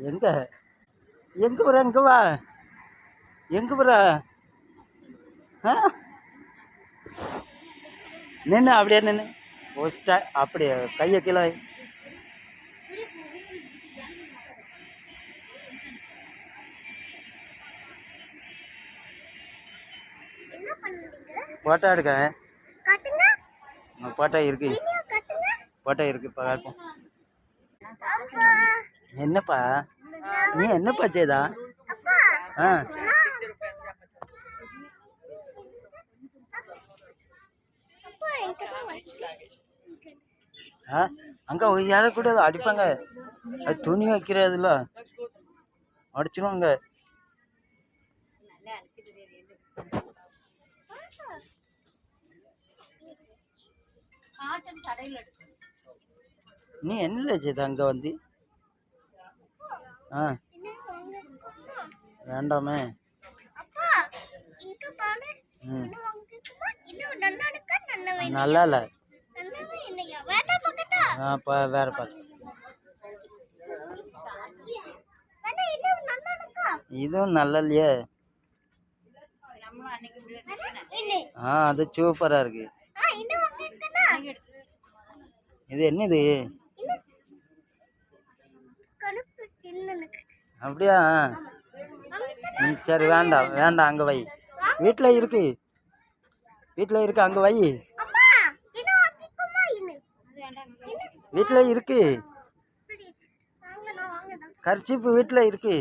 எங்க எங்க போற? எங்க வா, எங்க போற? நின்று அப்படியே நின்று போஸ்டா அப்படியே கையை கீழே. போட்டோ எடுக்க போட்டோ இருக்கு, போட்டோ இருக்கு. இப்போ பார்ப்போம். என்னப்பா நீ என்னப்பா செய்தா? அங்கே யாரை கூட அடிப்பாங்க, அது துணி வைக்கிறதுல அடிச்சிருவாங்க. நீ என்ன செய்த அங்கே வந்து? வேண்டாமே. நல்லா இல்லை. வேற பாரு. இதுவும் நல்லா இல்லையே. அது சூப்பரா இருக்கு. இது என்னது? அப்படியா? சரி வேண்டாம் வேண்டாம், அங்கே வை. வீட்டில் இருக்கு, வீட்டில் இருக்கு, அங்கே வை. வீட்டில் இருக்கு, கர்ச்சீப்பு வீட்டில் இருக்கு.